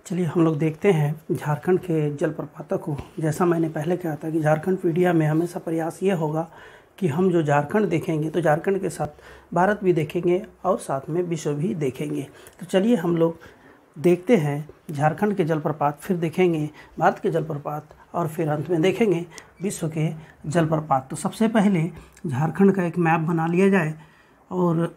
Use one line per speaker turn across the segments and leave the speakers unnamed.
चलिए हम लोग देखते हैं झारखंड के जलप्रपातों को। जैसा मैंने पहले कहा था कि झारखंड पीडिया में हमेशा प्रयास ये होगा कि हम जो झारखंड देखेंगे तो झारखंड के साथ भारत भी देखेंगे और साथ में विश्व भी देखेंगे। तो चलिए हम लोग देखते हैं झारखंड के जलप्रपात, फिर देखेंगे भारत के जलप्रपात और फिर अंत में देखेंगे विश्व के जलप्रपात। तो सबसे पहले झारखंड का एक मैप बना लिया जाए और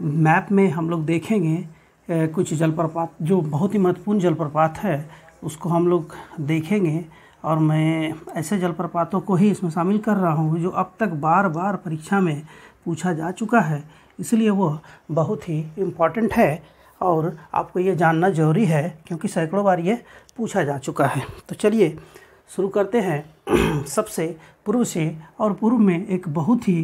मैप में हम लोग देखेंगे कुछ जलप्रपात जो बहुत ही महत्वपूर्ण जलप्रपात है उसको हम लोग देखेंगे। और मैं ऐसे जलप्रपातों को ही इसमें शामिल कर रहा हूँ जो अब तक बार बार परीक्षा में पूछा जा चुका है, इसलिए वो बहुत ही इम्पॉर्टेंट है और आपको ये जानना ज़रूरी है क्योंकि सैकड़ों बार ये पूछा जा चुका है। तो चलिए शुरू करते हैं सबसे पूर्व से। और पूर्व में एक बहुत ही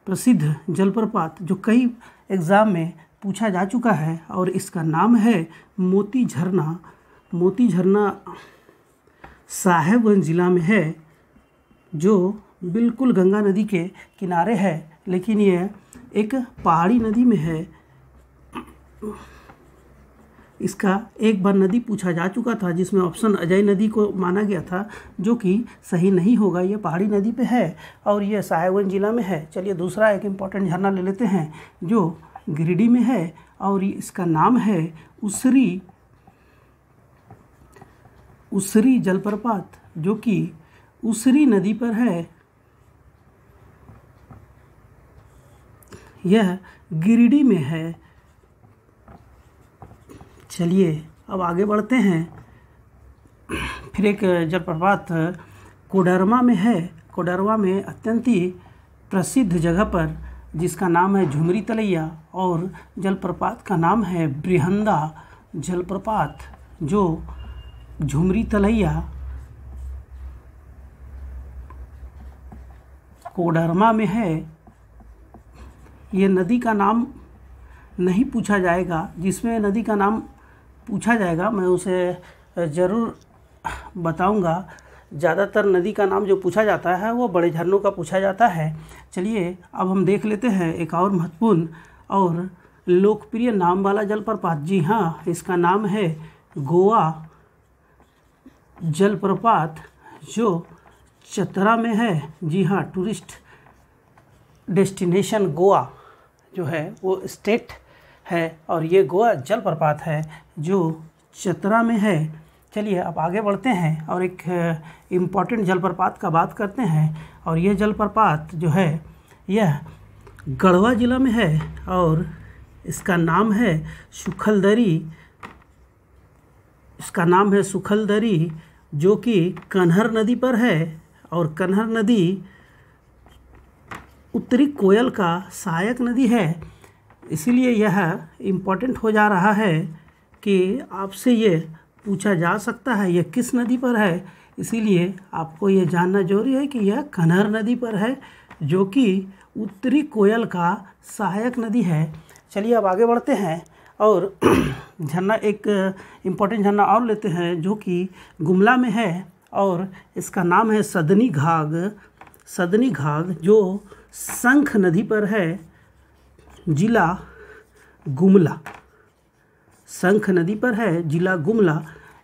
प्रसिद्ध जलप्रपात जो कई एग्ज़ाम में पूछा जा चुका है और इसका नाम है मोती झरना। मोती झरना साहेबगंज ज़िला में है जो बिल्कुल गंगा नदी के किनारे है, लेकिन ये एक पहाड़ी नदी में है। इसका एक बार नदी पूछा जा चुका था जिसमें ऑप्शन अजय नदी को माना गया था, जो कि सही नहीं होगा। ये पहाड़ी नदी पे है और ये साहेबगंज ज़िला में है। चलिए दूसरा एक इम्पॉर्टेंट झरना ले लेते हैं जो गिरिडीह में है और इसका नाम है उसरी जलप्रपात, जो कि उसरी नदी पर है। यह गिरिडीह में है। चलिए अब आगे बढ़ते हैं। फिर एक जलप्रपात कोडरमा में है। कोडरमा में अत्यंत ही प्रसिद्ध जगह पर जिसका नाम है झुमरी तलैया और जलप्रपात का नाम है बृहंदा जलप्रपात, जो झुमरी तलैया कोडरमा में है। ये नदी का नाम नहीं पूछा जाएगा, जिसमें नदी का नाम पूछा जाएगा मैं उसे ज़रूर बताऊंगा। ज़्यादातर नदी का नाम जो पूछा जाता है वो बड़े झरनों का पूछा जाता है। चलिए अब हम देख लेते हैं एक और महत्वपूर्ण और लोकप्रिय नाम वाला जलप्रपात। जी हाँ, इसका नाम है गोवा जलप्रपात, जो चतरा में है। जी हाँ, टूरिस्ट डेस्टिनेशन गोवा जो है वो स्टेट है और ये गोवा जलप्रपात है जो चतरा में है। चलिए अब आगे बढ़ते हैं और एक इम्पॉर्टेंट जलप्रपात का बात करते हैं। और ये जलप्रपात जो है यह गढ़वा ज़िला में है और इसका नाम है सुखलदरी। इसका नाम है सुखलदरी, जो कि कन्हर नदी पर है और कन्हर नदी उत्तरी कोयल का सहायक नदी है। इसीलिए यह इम्पॉर्टेंट हो जा रहा है कि आपसे ये पूछा जा सकता है यह किस नदी पर है। इसीलिए आपको ये जानना जरूरी है कि यह कन्हर नदी पर है, जो कि उत्तरी कोयल का सहायक नदी है। चलिए अब आगे बढ़ते हैं और झरना एक इम्पॉर्टेंट झरना और लेते हैं जो कि गुमला में है और इसका नाम है सदनी घाघ। सदनी घाघ जो शंख नदी पर है, जिला गुमला। शंख नदी पर है, जिला गुमला।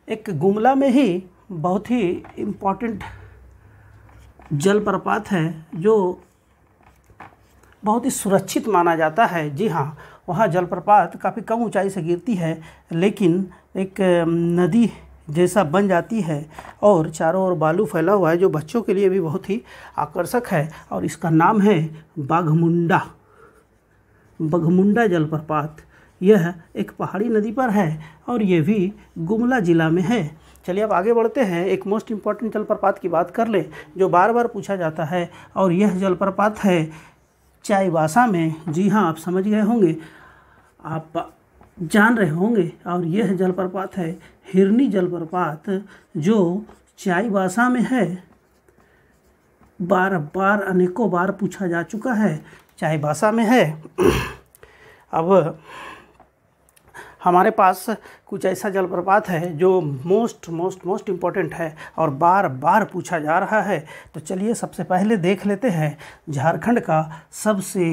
एक गुमला में ही बहुत ही इम्पॉर्टेंट जलप्रपात है जो बहुत ही सुरक्षित माना जाता है। जी हाँ, वहाँ जलप्रपात काफ़ी कम ऊंचाई से गिरती है लेकिन एक नदी जैसा बन जाती है और चारों ओर बालू फैला हुआ है, जो बच्चों के लिए भी बहुत ही आकर्षक है। और इसका नाम है बाघमुंडा। बाघमुंडा जलप्रपात। यह एक पहाड़ी नदी पर है और ये भी गुमला ज़िला में है। चलिए अब आगे बढ़ते हैं। एक मोस्ट इम्पॉर्टेंट जलप्रपात की बात कर ले जो बार बार पूछा जाता है और यह जलप्रपात है चाईबासा में। जी हाँ, आप समझ गए होंगे, आप जान रहे होंगे। और यह जलप्रपात है हिरनी जलप्रपात, जो चाईबासा में है। बार बार अनेकों बार पूछा जा चुका है, चाईबासा में है। अब हमारे पास कुछ ऐसा जलप्रपात है जो मोस्ट इम्पॉर्टेंट है और बार बार पूछा जा रहा है। तो चलिए सबसे पहले देख लेते हैं झारखंड का सबसे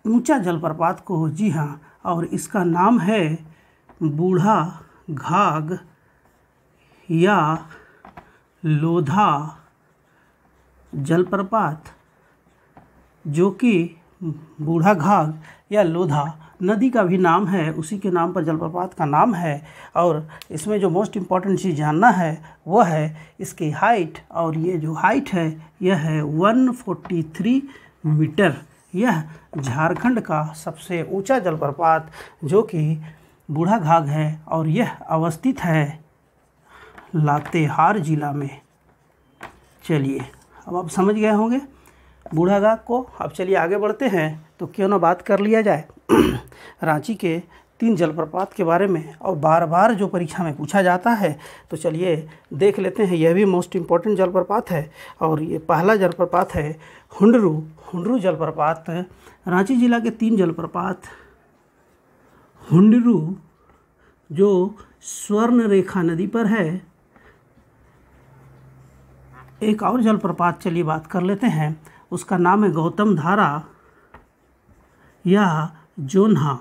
ऊंचा जलप्रपात को। जी हाँ, और इसका नाम है बूढ़ा घाघ या लोधा जलप्रपात, जो कि बूढ़ा घाघ या लोधा नदी का भी नाम है, उसी के नाम पर जलप्रपात का नाम है। और इसमें जो मोस्ट इम्पॉर्टेंट चीज़ जानना है वह है इसकी हाइट, और ये जो हाइट है यह है 143 मीटर। यह झारखंड का सबसे ऊंचा जलप्रपात जो कि बूढ़ा घाघ है, और यह अवस्थित है लातेहार जिला में। चलिए अब आप समझ गए होंगे बूढ़ा घाघ को। अब चलिए आगे बढ़ते हैं, तो क्यों ना बात कर लिया जाए रांची के 3 जलप्रपात के बारे में, और बार बार जो परीक्षा में पूछा जाता है। तो चलिए देख लेते हैं, यह भी मोस्ट इम्पॉर्टेंट जलप्रपात है। और ये पहला जलप्रपात है हुंडरू जलप्रपात। रांची जिला के 3 जलप्रपात, हुंडरू जो स्वर्ण रेखा नदी पर है, एक और जलप्रपात चलिए बात कर लेते हैं, उसका नाम है गौतम धारा या जोन्हा,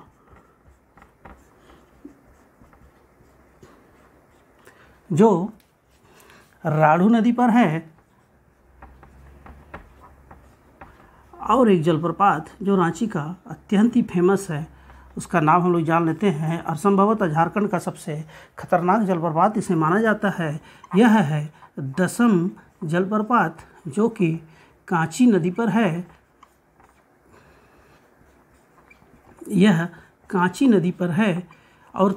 जो राढ़ू नदी पर है। और एक जलप्रपात जो रांची का अत्यंत ही फेमस है, उसका नाम हम लोग जान लेते हैं, और संभवतः झारखंड का सबसे खतरनाक जलप्रपात इसे माना जाता है। यह है दसम जलप्रपात, जो कि कांची नदी पर है। यह कांची नदी पर है, और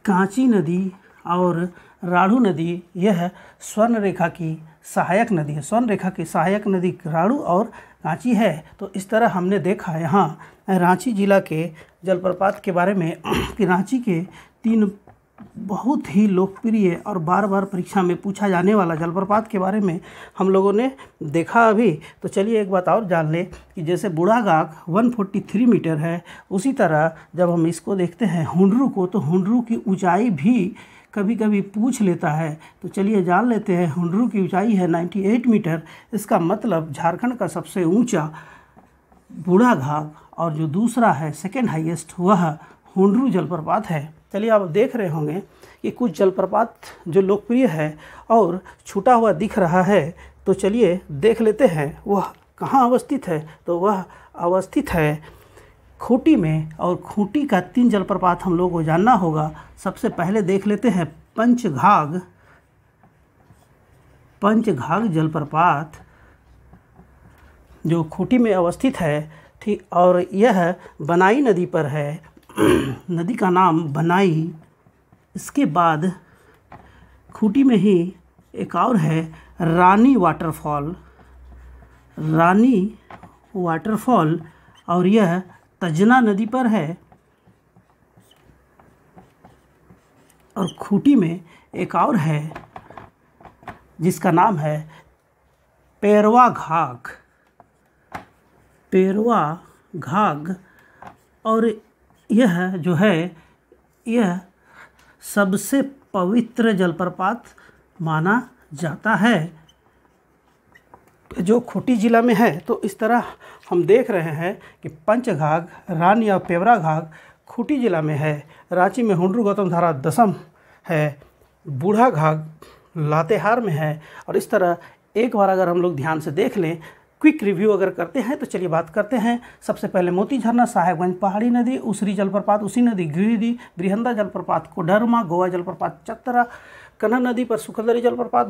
कांची नदी और राढ़ू नदी यह स्वर्ण रेखा की सहायक नदी है। स्वर्ण रेखा की सहायक नदी राढ़ू और कांची है। तो इस तरह हमने देखा यहाँ रांची जिला के जलप्रपात के बारे में कि रांची के 3 बहुत ही लोकप्रिय और बार बार परीक्षा में पूछा जाने वाला जलप्रपात के बारे में हम लोगों ने देखा अभी। तो चलिए एक बात और जान लें कि जैसे बूढ़ा घाघ 143 मीटर है, उसी तरह जब हम इसको देखते हैं हुंडरू को, तो हुंडरू की ऊंचाई भी कभी कभी पूछ लेता है। तो चलिए जान लेते हैं, हुंडरू की ऊंचाई है 98 मीटर। इसका मतलब झारखंड का सबसे ऊंचा बूढ़ा घाघ, और जो दूसरा है सेकेंड हाईएस्ट वह हुंडरू जलप्रपात है। चलिए आप देख रहे होंगे कि कुछ जलप्रपात जो लोकप्रिय है और छूटा हुआ दिख रहा है। तो चलिए देख लेते हैं वह कहाँ अवस्थित है। तो वह अवस्थित है खूंटी में, और खूंटी का 3 जलप्रपात हम लोग को जानना होगा। सबसे पहले देख लेते हैं पंचघाघ जलप्रपात, जो खूंटी में अवस्थित है। ठीक, और यह बनाई नदी पर है। नदी का नाम बनाई। इसके बाद खूंटी में ही एक और है रानी वाटरफॉल, और यह तजना नदी पर है। और खूंटी में एक और है जिसका नाम है पेरवा घाघ, और यह जो है यह सबसे पवित्र जलप्रपात माना जाता है जो खूंटी जिला में है। तो इस तरह हम देख रहे हैं कि पंचघाघ, रानी और पेवरा घाघ खूंटी जिला में है। रांची में हुंडरू गौतम धारा दसम है, बूढ़ा घाघ लातेहार में है। और इस तरह एक बार अगर हम लोग ध्यान से देख लें, क्विक रिव्यू अगर करते हैं, तो चलिए बात करते हैं। सबसे पहले मोती झरना, साहेबगंज पहाड़ी नदी, उसरी जलप्रपात, उसी नदी गिरिडीह, ब्रिहंदा जलप्रपात कोडरमा, गोवा जलप्रपात चतरा, कन्हा नदी पर सुखलदरी जलप्रपात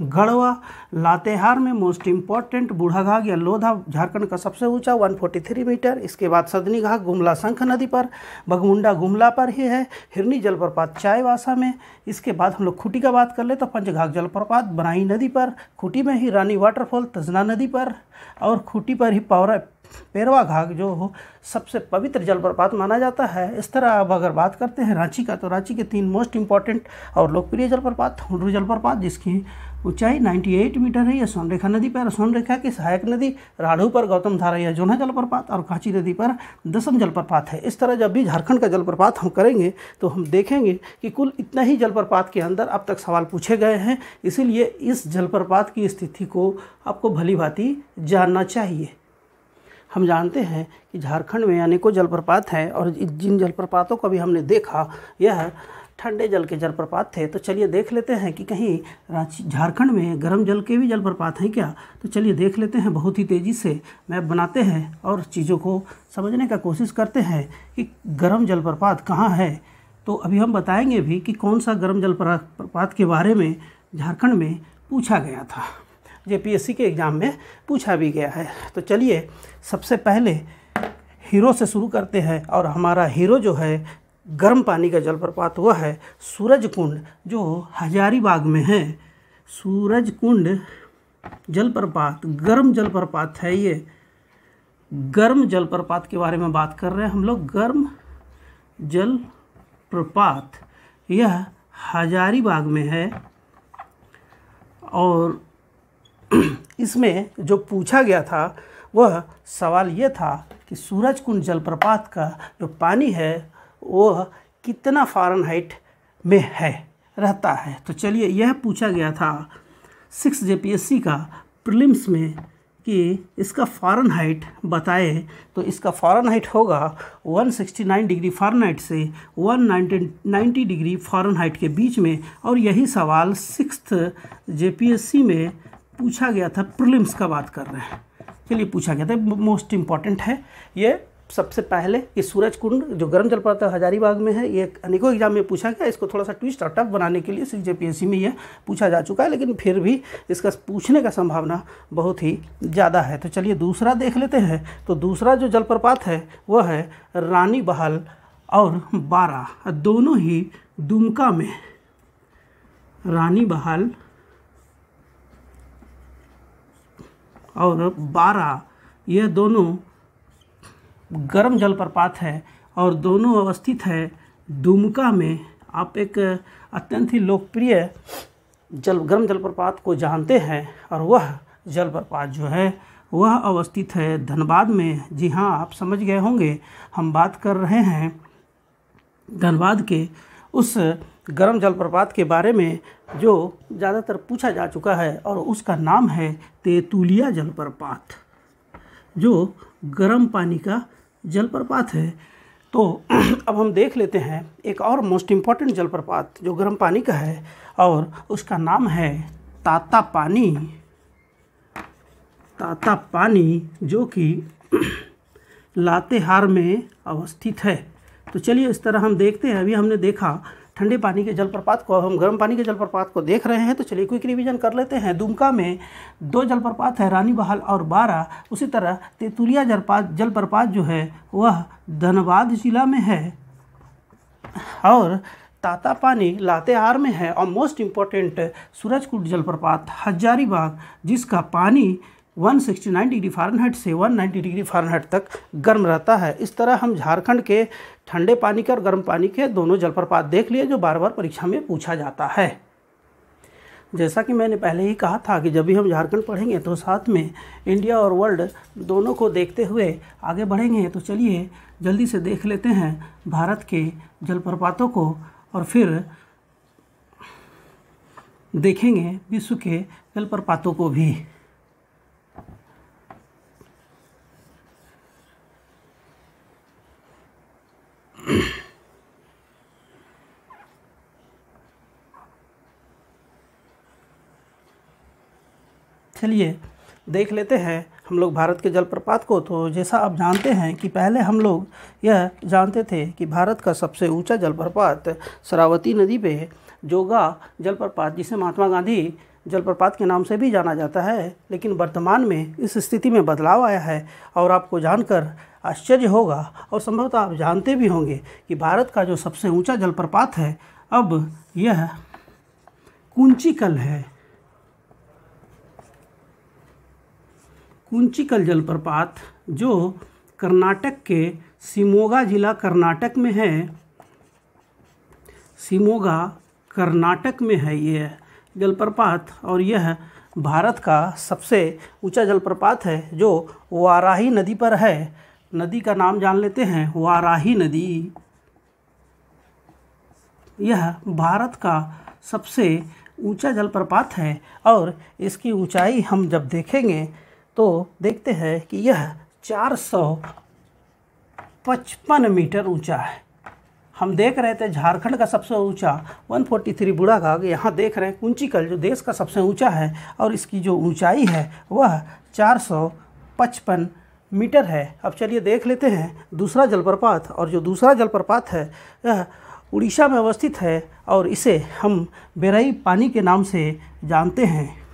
गढ़वा, लातेहार में मोस्ट इम्पॉर्टेंट बूढ़ा घाघ या लोधा झारखंड का सबसे ऊंचा 143 मीटर। इसके बाद सदनी घाघ गुमला शंख नदी पर, बगमुंडा गुमला पर ही है, हिरनी जलप्रपात चाईबासा में। इसके बाद हम लोग खूंटी का बात कर ले तो पंचघाघ जलप्रपात बनाई नदी पर, खूंटी में ही रानी वाटरफॉल तजना नदी पर, और खूंटी पर ही पेरवा घाघ जो सबसे पवित्र जलप्रपात माना जाता है। इस तरह अब अगर बात करते हैं रांची का, तो रांची के 3 मोस्ट इम्पॉर्टेंट और लोकप्रिय जलप्रपात, हुंडरू जलप्रपात जिसकी ऊंचाई 98 मीटर है, यह स्वर्ण रेखा नदी पर, स्वर्ण रेखा की सहायक नदी राढ़ू पर गौतम धारा या जोन्हा जलप्रपात, और कांची नदी पर दसम जलप्रपात है। इस तरह जब भी झारखंड का जलप्रपात हम करेंगे तो हम देखेंगे कि कुल इतना ही जलप्रपात के अंदर अब तक सवाल पूछे गए हैं। इसीलिए इस जलप्रपात की स्थिति को आपको भली भांति जानना चाहिए। हम जानते हैं कि झारखंड में अनेकों जलप्रपात हैं, और जिन जलप्रपातों को भी हमने देखा, यह ठंडे जल के जलप्रपात थे। तो चलिए देख लेते हैं कि कहीं रांची झारखंड में गर्म जल के भी जलप्रपात हैं क्या। तो चलिए देख लेते हैं, बहुत ही तेज़ी से मैप बनाते हैं और चीज़ों को समझने का कोशिश करते हैं कि गर्म जलप्रपात कहाँ है। तो अभी हम बताएंगे भी कि कौन सा गर्म जलप्रपात के बारे में झारखंड में पूछा गया था, जेपीएससी के एग्ज़ाम में पूछा भी गया है। तो चलिए सबसे पहले हीरो से शुरू करते हैं, और हमारा हीरो जो है गर्म पानी का जलप्रपात वह है सूरजकुंड, जो हजारीबाग में है। सूरजकुंड जलप्रपात गर्म जलप्रपात है। ये गर्म जलप्रपात के बारे में बात कर रहे हैं हम लोग। गर्म जलप्रपात यह हजारीबाग में है, और इसमें जो पूछा गया था वह सवाल ये था कि सूरजकुंड जलप्रपात का जो पानी है वह कितना फ़ारेनहाइट में है रहता है। तो चलिए यह पूछा गया था 6 जेपीएससी का प्रीलिम्स में कि इसका फ़ारेनहाइट बताए। तो इसका फ़ारेनहाइट होगा 169 डिग्री फ़ारेनहाइट से 190 डिग्री फ़ारेनहाइट के बीच में। और यही सवाल 6th जेपीएससी में पूछा गया था, प्रीलिम्स का बात कर रहे हैं। चलिए पूछा गया था, मोस्ट इम्पॉर्टेंट है ये। सबसे पहले कि सूरजकुंड जो गर्म जलप्रपात हजारीबाग में है, ये अनेकों एग्जाम में पूछा गया। इसको थोड़ा सा ट्विस्ट और टफ बनाने के लिए 6 जेपीएससी में यह पूछा जा चुका है, लेकिन फिर भी इसका पूछने का संभावना बहुत ही ज़्यादा है। तो चलिए दूसरा देख लेते हैं। तो दूसरा जो जलप्रपात है वह है रानी बहाल और बारा, दोनों ही दुमका में। रानी बहाल और बारा ये दोनों गर्म जलप्रपात है, और दोनों अवस्थित है दुमका में। आप एक अत्यंत ही लोकप्रिय गर्म जलप्रपात को जानते हैं, और वह जलप्रपात जो है वह अवस्थित है धनबाद में। जी हाँ, आप समझ गए होंगे, हम बात कर रहे हैं धनबाद के उस गर्म जलप्रपात के बारे में जो ज़्यादातर पूछा जा चुका है, और उसका नाम है तेतुलिया जलप्रपात, जो गर्म पानी का जलप्रपात है। तो अब हम देख लेते हैं एक और मोस्ट इम्पॉर्टेंट जलप्रपात जो गर्म पानी का है, और उसका नाम है तातापानी। तातापानी जो कि लातेहार में अवस्थित है। तो चलिए इस तरह हम देखते हैं। अभी हमने देखा ठंडे पानी के जलप्रपात को, अब हम गर्म पानी के जलप्रपात को देख रहे हैं। तो चलिए क्विक रिवीजन कर लेते हैं। दुमका में 2 जलप्रपात है, रानी बहाल और बारा। उसी तरह तेतुलिया जलप्रपात जो है वह धनबाद जिला में है, और तातापानी लातेहार में है। और मोस्ट इम्पॉर्टेंट सूरजकुंड जलप्रपात हजारीबाग, जिसका पानी 169 डिग्री फ़ारेनहाइट से 190 डिग्री फ़ारेनहाइट तक गर्म रहता है। इस तरह हम झारखंड के ठंडे पानी के और गर्म पानी के दोनों जलप्रपात देख लिए, जो बार बार परीक्षा में पूछा जाता है। जैसा कि मैंने पहले ही कहा था कि जब भी हम झारखंड पढ़ेंगे तो साथ में इंडिया और वर्ल्ड दोनों को देखते हुए आगे बढ़ेंगे। तो चलिए जल्दी से देख लेते हैं भारत के जलप्रपातों को, और फिर देखेंगे विश्व के जलप्रपातों को भी। चलिए देख लेते हैं हम लोग भारत के जलप्रपात को। तो जैसा आप जानते हैं कि पहले हम लोग यह जानते थे कि भारत का सबसे ऊंचा जलप्रपात शरावती नदी पे जोगा जलप्रपात, जिसे महात्मा गांधी जलप्रपात के नाम से भी जाना जाता है, लेकिन वर्तमान में इस स्थिति में बदलाव आया है। और आपको जानकर आश्चर्य होगा, और संभवतः आप जानते भी होंगे कि भारत का जो सबसे ऊंचा जलप्रपात है अब यह कुंचिकल है। कुंचिकल जलप्रपात जो कर्नाटक के शिमोगा जिला कर्नाटक में है। शिमोगा कर्नाटक में है ये जलप्रपात, और यह भारत का सबसे ऊंचा जलप्रपात है जो वाराही नदी पर है। नदी का नाम जान लेते हैं, वाराही नदी। यह भारत का सबसे ऊंचा जलप्रपात है, और इसकी ऊंचाई हम जब देखेंगे तो देखते हैं कि यह 455 मीटर ऊंचा है। हम देख रहे थे झारखंड का सबसे ऊंचा 143 बुढ़ाघाट, यहाँ देख रहे हैं कुंचिकल जो देश का सबसे ऊंचा है और इसकी जो ऊंचाई है वह 455 मीटर है। अब चलिए देख लेते हैं दूसरा जलप्रपात, और जो दूसरा जलप्रपात है यह उड़ीसा में अवस्थित है और इसे हम बेरई पानी के नाम से जानते हैं।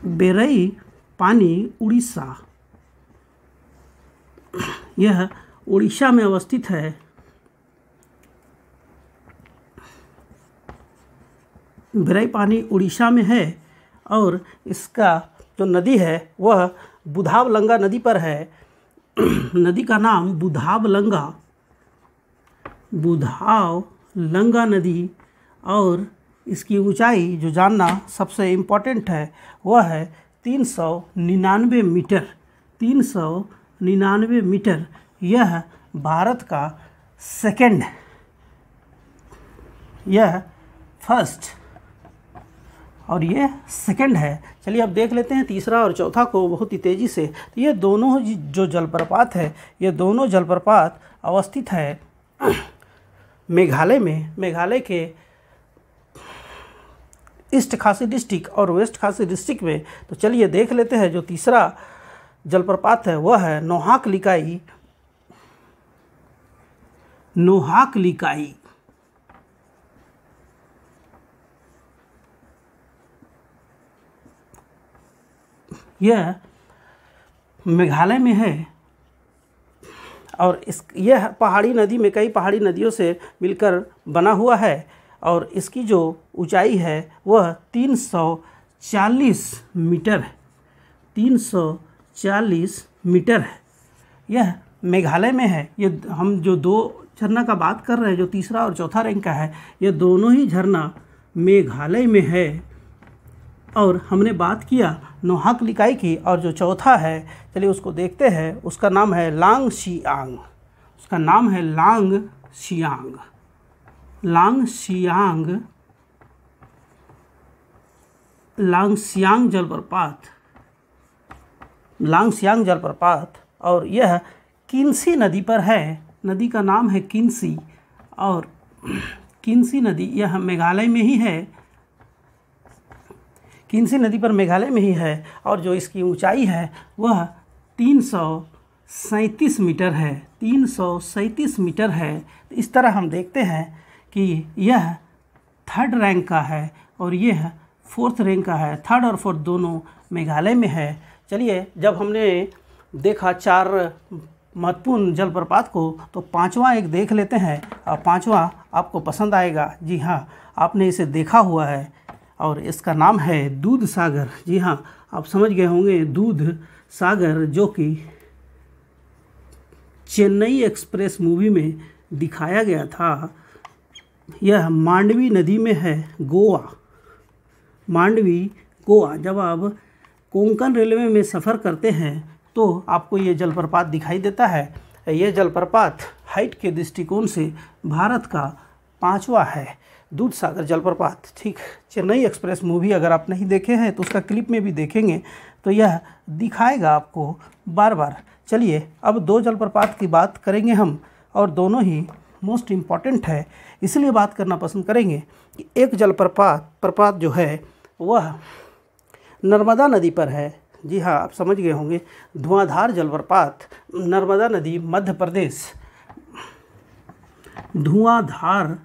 बेरई पानी उड़ीसा, यह उड़ीसा में अवस्थित है। बेरई पानी उड़ीसा में है और इसका जो नदी है वह बुधावलंगा नदी पर है। नदी का नाम बुधावलंगा नदी, और इसकी ऊंचाई जो जानना सबसे इम्पोर्टेंट है वह है 399 मीटर। 399 मीटर, यह भारत का सेकंड, यह फर्स्ट और ये सेकंड है। चलिए अब देख लेते हैं तीसरा और चौथा को बहुत ही तेज़ी से। तो ये दोनों जो जलप्रपात है, ये दोनों जलप्रपात अवस्थित है मेघालय में। मेघालय के ईस्ट खासी डिस्ट्रिक्ट और वेस्ट खासी डिस्ट्रिक्ट में। तो चलिए देख लेते हैं जो तीसरा जलप्रपात है वह है नोहाक लिकाई। नोहाक लिकाई, यह मेघालय में है और यह पहाड़ी नदी में कई पहाड़ी नदियों से मिलकर बना हुआ है और इसकी जो ऊंचाई है वह 340 मीटर है। 340 मीटर है, यह मेघालय में है। ये हम जो दो झरना का बात कर रहे हैं, जो तीसरा और चौथा रैंक का है, ये दोनों ही झरना मेघालय में है। और हमने बात किया नोहाक लिकाई की, और जो चौथा है चलिए उसको देखते हैं। उसका नाम है लांगसियांग। उसका नाम है लांगसियांग। लांगसियांग जलप्रपात, लांगसियांग जलप्रपात, और यह किन्सी नदी पर है। नदी का नाम है किन्सी, और किन्सी नदी यह मेघालय में ही है। किन्सी नदी पर मेघालय में ही है और जो इसकी ऊंचाई है वह 337 मीटर है। 337 मीटर है। इस तरह हम देखते हैं कि यह थर्ड रैंक का है और यह फोर्थ रैंक का है। थर्ड और फोर्थ दोनों मेघालय में है। चलिए जब हमने देखा 4 महत्वपूर्ण जलप्रपात को, तो पांचवा एक देख लेते हैं और पांचवा आपको पसंद आएगा। जी हाँ, आपने इसे देखा हुआ है और इसका नाम है दूध सागर। जी हाँ, आप समझ गए होंगे दूध सागर, जो कि चेन्नई एक्सप्रेस मूवी में दिखाया गया था। यह मांडवी नदी में है, गोवा। मांडवी, गोवा। जब आप कोंकण रेलवे में सफ़र करते हैं तो आपको ये जलप्रपात दिखाई देता है। ये जलप्रपात हाइट के दृष्टिकोण से भारत का 5वां है, दूध सागर जलप्रपात। ठीक, चेन्नई एक्सप्रेस मूवी अगर आप नहीं देखे हैं तो उसका क्लिप में भी देखेंगे तो यह दिखाएगा आपको बार बार। चलिए अब 2 जलप्रपात की बात करेंगे हम, और दोनों ही मोस्ट इम्पॉर्टेंट है, इसलिए बात करना पसंद करेंगे कि एक जलप्रपात जो है वह नर्मदा नदी पर है। जी हाँ, आप समझ गए होंगे, धुआंधार जलप्रपात, नर्मदा नदी, मध्य प्रदेश। धुआंधार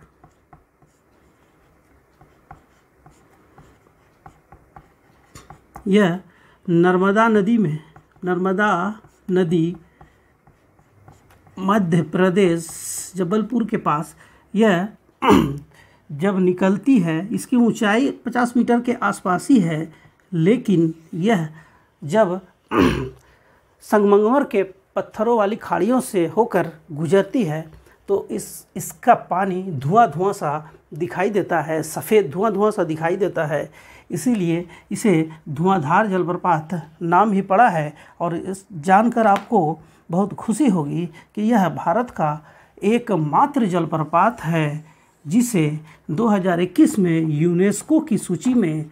यह नर्मदा नदी में, नर्मदा नदी मध्य प्रदेश, जबलपुर के पास यह जब निकलती है, इसकी ऊंचाई 50 मीटर के आसपास ही है, लेकिन यह जब संगमरमर के पत्थरों वाली खाड़ियों से होकर गुजरती है तो इसका पानी धुआं सा दिखाई देता है, सफ़ेद धुआं सा दिखाई देता है। इसीलिए इसे धुआंधार जलप्रपात नाम ही पड़ा है। और इस जानकर आपको बहुत खुशी होगी कि यह भारत का एकमात्र जलप्रपात है जिसे 2021 में यूनेस्को की सूची में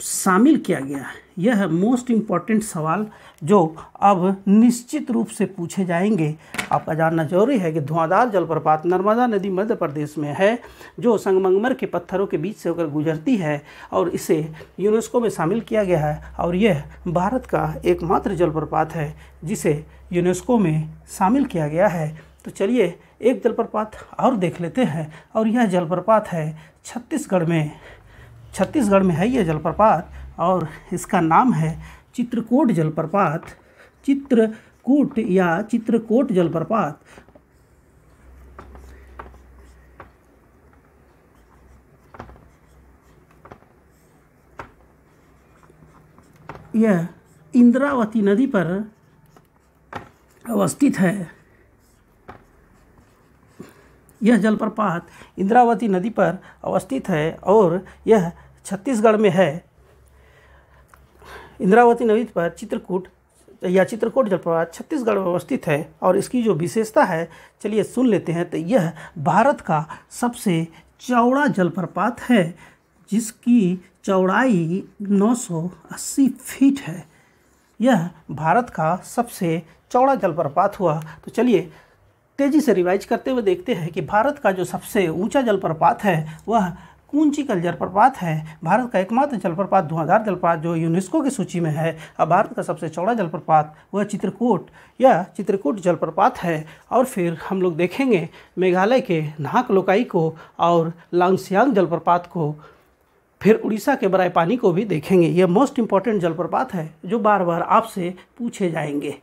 शामिल किया गया है? यह मोस्ट इम्पॉर्टेंट सवाल जो अब निश्चित रूप से पूछे जाएंगे। आपका जानना जरूरी है कि धुआंधार जलप्रपात नर्मदा नदी मध्य प्रदेश में है, जो संगमरमर के पत्थरों के बीच से होकर गुजरती है और इसे यूनेस्को में शामिल किया गया है। और यह भारत का एकमात्र जलप्रपात है जिसे यूनेस्को में शामिल किया गया है। तो चलिए एक जलप्रपात और देख लेते हैं, और यह जलप्रपात है छत्तीसगढ़ में है यह जलप्रपात, और इसका नाम है चित्रकूट जलप्रपात। चित्रकूट या चित्रकोट जलप्रपात। यह इंद्रावती नदी पर अवस्थित है। यह जलप्रपात इंद्रावती नदी पर अवस्थित है और यह छत्तीसगढ़ में है। इंद्रावती नदी पर चित्रकूट जलप्रपात छत्तीसगढ़ में अवस्थित है, और इसकी जो विशेषता है चलिए सुन लेते हैं। तो यह भारत का सबसे चौड़ा जलप्रपात है, जिसकी चौड़ाई 980 फीट है। यह भारत का सबसे चौड़ा जलप्रपात हुआ। तो चलिए तेजी से रिवाइज करते हुए देखते हैं कि भारत का जो सबसे ऊंचा जलप्रपात है वह कूंचिकल जलप्रपात है। भारत का एकमात्र जलप्रपात धुआंधार जलप्रपात जो यूनेस्को की सूची में है। अब भारत का सबसे चौड़ा जलप्रपात वह चित्रकूट जलप्रपात है। और फिर हम लोग देखेंगे मेघालय के नाहक लोकाई को और लांगसियांग जलप्रपात को, फिर उड़ीसा के बराईपानी को भी देखेंगे। यह मोस्ट इम्पॉर्टेंट जलप्रपात है जो बार बार आपसे पूछे जाएंगे।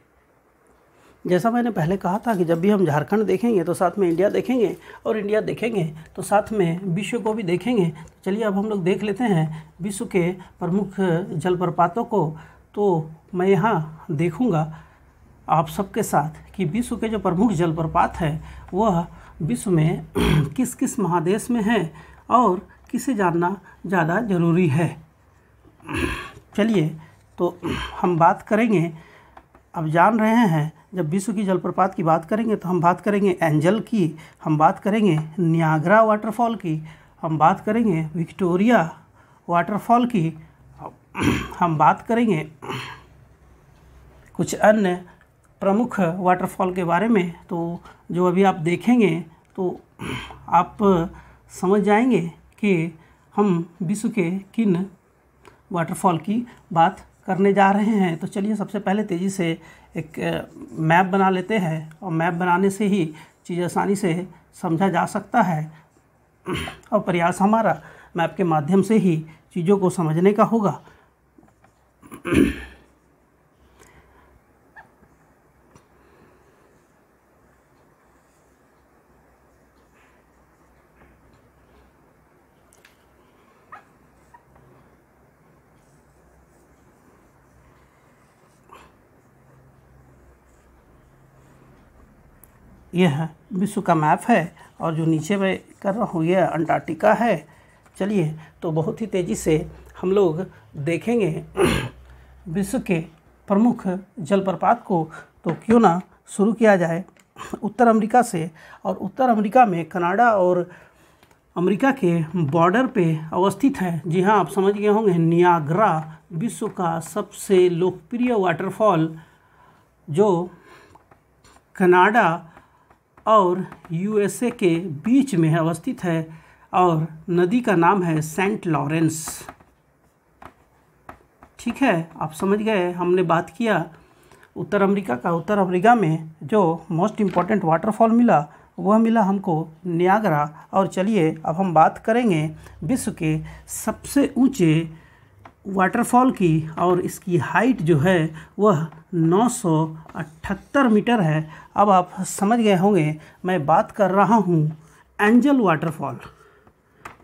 जैसा मैंने पहले कहा था कि जब भी हम झारखंड देखेंगे तो साथ में इंडिया देखेंगे, और इंडिया देखेंगे तो साथ में विश्व को भी देखेंगे। चलिए अब हम लोग देख लेते हैं विश्व के प्रमुख जलप्रपातों को। तो मैं यहाँ देखूँगा आप सबके साथ कि विश्व के जो प्रमुख जलप्रपात है वह विश्व में किस किस महादेश में है और किसे जानना ज़्यादा ज़रूरी है। चलिए तो हम बात करेंगे, अब जान रहे हैं जब विश्व की जलप्रपात की बात करेंगे तो हम बात करेंगे एंजल की, हम बात करेंगे नियाग्रा वाटरफॉल की, हम बात करेंगे विक्टोरिया वाटरफॉल की, हम बात करेंगे कुछ अन्य प्रमुख वाटरफॉल के बारे में। तो जो अभी आप देखेंगे तो आप समझ जाएंगे कि हम विश्व के किन वाटरफॉल की बात करने जा रहे हैं। तो चलिए सबसे पहले तेज़ी से एक मैप बना लेते हैं, और मैप बनाने से ही चीज़ आसानी से समझा जा सकता है, और प्रयास हमारा मैप के माध्यम से ही चीज़ों को समझने का होगा। यह विश्व का मैप है, और जो नीचे मैं कर रहा हूँ यह अंटार्कटिका है। चलिए तो बहुत ही तेज़ी से हम लोग देखेंगे विश्व के प्रमुख जलप्रपात को। तो क्यों ना शुरू किया जाए उत्तर अमेरिका से। और उत्तर अमेरिका में कनाडा और अमेरिका के बॉर्डर पे अवस्थित है। जी हाँ, आप समझ गए होंगे, नियाग्रा विश्व का सबसे लोकप्रिय वाटरफॉल जो कनाडा और यूएसए के बीच में अवस्थित है, और नदी का नाम है सेंट लॉरेंस। ठीक है, आप समझ गए। हमने बात किया उत्तर अमेरिका का। उत्तर अमेरिका में जो मोस्ट इम्पॉर्टेंट वाटरफॉल मिला वह मिला हमको नियाग्रा। और चलिए अब हम बात करेंगे विश्व के सबसे ऊंचे वाटरफॉल की, और इसकी हाइट जो है वह 978 मीटर है। अब आप समझ गए होंगे मैं बात कर रहा हूँ एंजल वाटरफॉल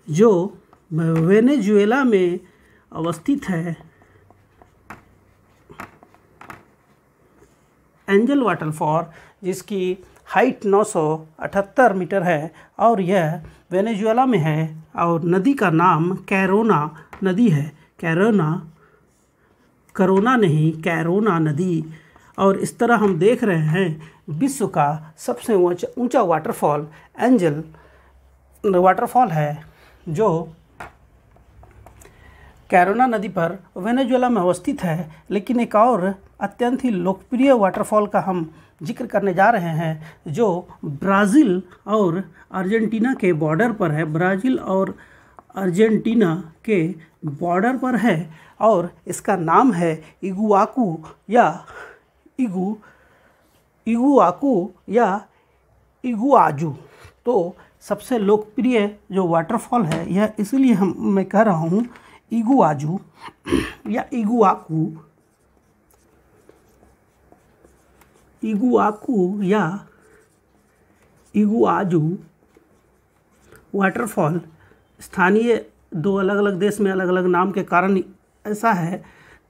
जो वेनेजुएला में अवस्थित है। एंजल वाटरफॉल जिसकी हाइट 978 मीटर है, और यह वेनेजुएला में है, और नदी का नाम कैरोना नदी है। करोना नहीं, कैरोना नदी। और इस तरह हम देख रहे हैं विश्व का सबसे ऊंचा वाटरफॉल एंजल वाटरफॉल है, जो कैरोना नदी पर वेनेजुएला में अवस्थित है। लेकिन एक और अत्यंत ही लोकप्रिय वाटरफॉल का हम जिक्र करने जा रहे हैं जो ब्राज़ील और अर्जेंटीना के बॉर्डर पर है। ब्राज़ील और अर्जेंटीना के बॉर्डर पर है और इसका नाम है इगुआकू या इगुआजू। तो सबसे लोकप्रिय जो वाटरफॉल है यह इसलिए मैं कह रहा हूँ इगुआजू या इगुआकू या इगुआजू वाटरफॉल स्थानीय दो अलग अलग देश में अलग अलग नाम के कारण ऐसा है।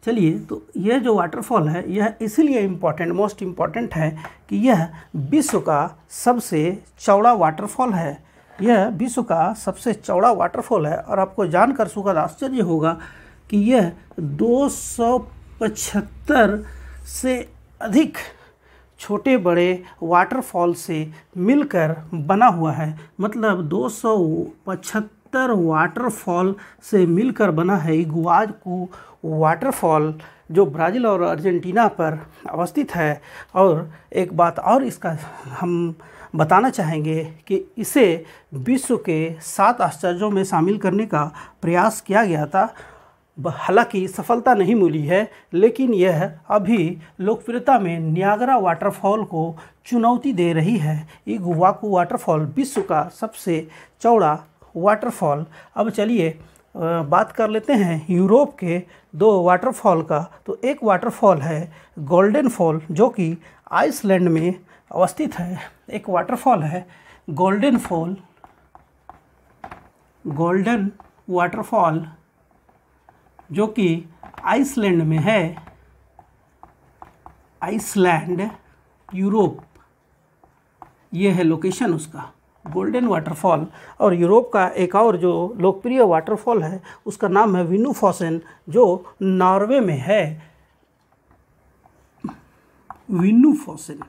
चलिए, तो यह जो वाटरफॉल है यह इसलिए मोस्ट इम्पॉर्टेंट है कि यह विश्व का सबसे चौड़ा वाटरफॉल है। यह विश्व का सबसे चौड़ा वाटरफॉल है और आपको जानकर सुखद आश्चर्य होगा कि यह 275 से अधिक छोटे बड़े वाटरफॉल से मिलकर बना हुआ है। मतलब 275 वाटरफॉल से मिलकर बना है इगुआजू वाटरफॉल जो ब्राज़ील और अर्जेंटीना पर अवस्थित है। और एक बात और इसका हम बताना चाहेंगे कि इसे विश्व के 7 आश्चर्यों में शामिल करने का प्रयास किया गया था। हालांकि सफलता नहीं मिली है, लेकिन यह अभी लोकप्रियता में नियाग्रा वाटरफॉल को चुनौती दे रही है। इगुआकू वाटरफॉल विश्व का सबसे चौड़ा वाटरफॉल। अब चलिए बात कर लेते हैं यूरोप के 2 वाटरफॉल का। तो एक वाटरफॉल है गोल्डन फॉल जो कि आइसलैंड में अवस्थित है। एक वाटरफॉल है गोल्डन वाटरफॉल जो कि आइसलैंड में है। आइसलैंड, यूरोप, ये है लोकेशन उसका, गोल्डन वाटरफॉल। और यूरोप का एक और जो लोकप्रिय वाटरफॉल है उसका नाम है विनुफॉसेन जो नॉर्वे में है। विनुफॉसेन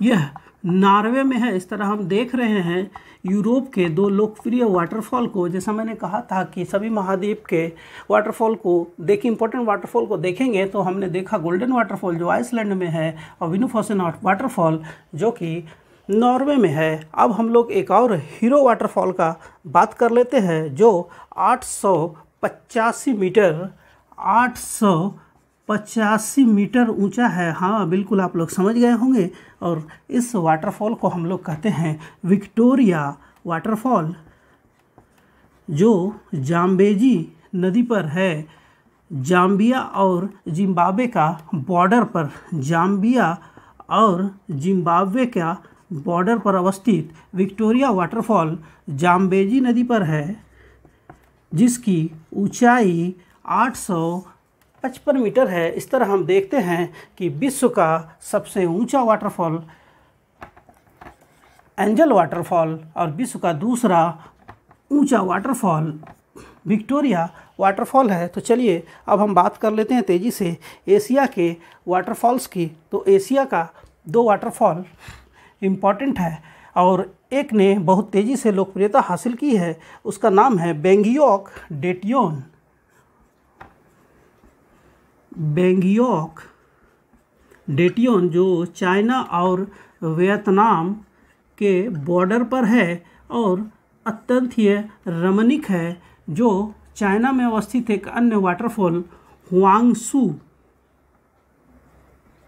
यह नॉर्वे में है। इस तरह हम देख रहे हैं यूरोप के 2 लोकप्रिय वाटरफॉल को। जैसा मैंने कहा था कि सभी महाद्वीप के वाटरफॉल को इम्पोर्टेंट वाटरफॉल को देखेंगे, तो हमने देखा गोल्डन वाटरफॉल जो आइसलैंड में है और विनुफॉसेन वाटरफॉल जो कि नॉर्वे में है। अब हम लोग एक और हीरो वाटरफॉल का बात कर लेते हैं जो 885 मीटर ऊंचा है। हाँ, बिल्कुल आप लोग समझ गए होंगे। और इस वाटरफॉल को हम लोग कहते हैं विक्टोरिया वाटरफॉल जो जाम्बेजी नदी पर है। जाम्बिया और जिम्बाब्वे का बॉर्डर पर, जाम्बिया और जिम्बाब्वे का बॉर्डर पर अवस्थित विक्टोरिया वाटरफॉल जाम्बेजी नदी पर है जिसकी ऊंचाई 855 मीटर है। इस तरह हम देखते हैं कि विश्व का सबसे ऊंचा वाटरफॉल एंजल वाटरफॉल और विश्व का दूसरा ऊंचा वाटरफॉल विक्टोरिया वाटरफॉल है। तो चलिए अब हम बात कर लेते हैं तेज़ी से एशिया के वाटरफॉल्स की। तो एशिया का 2 वाटरफॉल इम्पॉर्टेंट है और एक ने बहुत तेज़ी से लोकप्रियता हासिल की है। उसका नाम है बेंगियोक डेटियोन जो चाइना और वियतनाम के बॉर्डर पर है और अत्यंत ही रमणीक है। जो चाइना में अवस्थित एक अन्य वाटरफॉल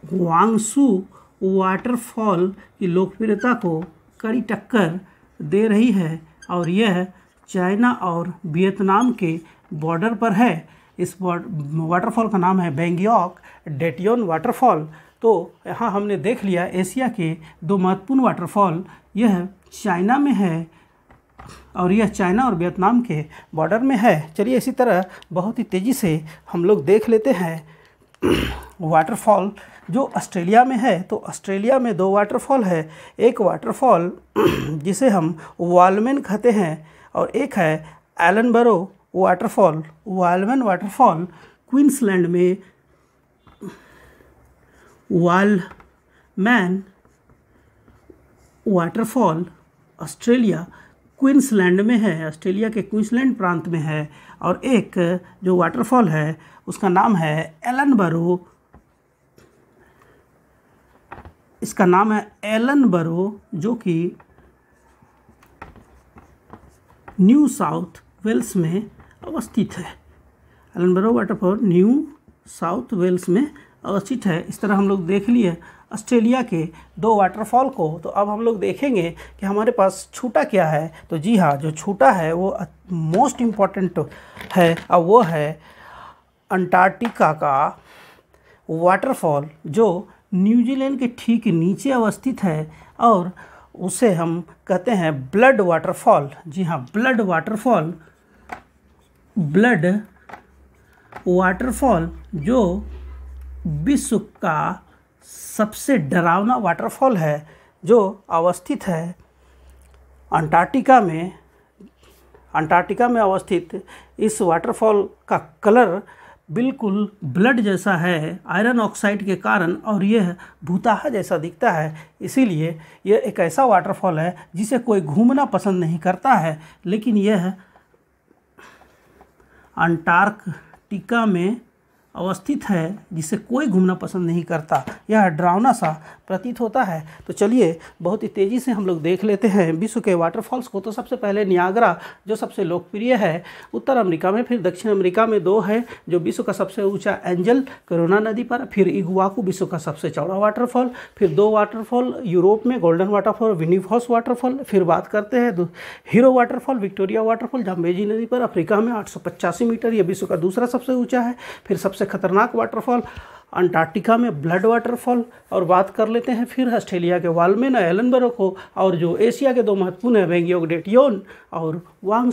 हुआंगसू वाटरफॉल की लोकप्रियता को कड़ी टक्कर दे रही है और यह चाइना और वियतनाम के बॉर्डर पर है। इस वाटरफॉल का नाम है बेंगियोक डेटियोन वाटरफॉल। तो यहाँ हमने देख लिया एशिया के 2 महत्वपूर्ण वाटरफॉल। यह चाइना में है और यह चाइना और वियतनाम के बॉर्डर में है। चलिए इसी तरह बहुत ही तेज़ी से हम लोग देख लेते हैं वाटरफॉल जो ऑस्ट्रेलिया में है। तो ऑस्ट्रेलिया में 2 वाटरफॉल है। एक वाटरफॉल जिसे हम वालमेन कहते हैं और एक है एलनबरो वाटरफॉल। वालमेन वाटरफॉल क्वींसलैंड में, वालमैन वाटरफॉल ऑस्ट्रेलिया क्वींसलैंड में है, ऑस्ट्रेलिया के क्वींसलैंड प्रांत में है। और एक जो वाटरफॉल है उसका नाम है एलनबरो, इसका नाम है एलनबरो, जो कि न्यू साउथ वेल्स में अवस्थित है। Ellenborough waterfall New South Wales में अवस्थित है। इस तरह हम लोग देख लिए ऑस्ट्रेलिया के 2 वाटरफॉल को। तो अब हम लोग देखेंगे कि हमारे पास छूटा क्या है। तो जी हाँ, जो छूटा है वो मोस्ट इम्पॉर्टेंट है, और वो है अंटार्कटिका का वाटरफॉल, जो न्यूजीलैंड के ठीक नीचे अवस्थित है, और उसे हम कहते हैं ब्लड वाटरफॉल। जी हाँ, ब्लड वाटरफॉल जो विश्व का सबसे डरावना वाटरफॉल है, जो अवस्थित है अंटार्कटिका में अवस्थित। इस वाटरफॉल का कलर बिल्कुल ब्लड जैसा है आयरन ऑक्साइड के कारण, और यह भूताहा जैसा दिखता है। इसीलिए यह एक ऐसा वाटरफॉल है जिसे कोई घूमना पसंद नहीं करता है, लेकिन यह अंटार्कटिका में अवस्थित है जिसे कोई घूमना पसंद नहीं करता। यह डरावना सा प्रतीत होता है। तो चलिए बहुत ही तेज़ी से हम लोग देख लेते हैं विश्व के वाटरफॉल्स को। तो सबसे पहले नियाग्रा, जो सबसे लोकप्रिय है उत्तर अमेरिका में, फिर दक्षिण अमेरिका में 2 है जो विश्व का सबसे ऊंचा एंजल करोना नदी पर, फिर इगुआकू विश्व का सबसे चौड़ा वाटरफॉल, फिर 2 वाटरफॉल यूरोप में, गोल्डन वाटरफॉल, विनिफॉस वाटरफॉल। फिर बात करते हैं hero waterfall, Victoria waterfall Zambezi नदी पर अफ्रीका में 885 मीटर, यह विश्व का दूसरा सबसे ऊँचा है। फिर सबसे खतरनाक वाटरफॉल अंटार्कटिका में ब्लड वाटरफॉल। और बात कर लेते हैं फिर ऑस्ट्रेलिया के वालमेन एलनबरो को, और जो एशिया के 2 महत्वपूर्ण है वेंगियोक डेटियोन और वांग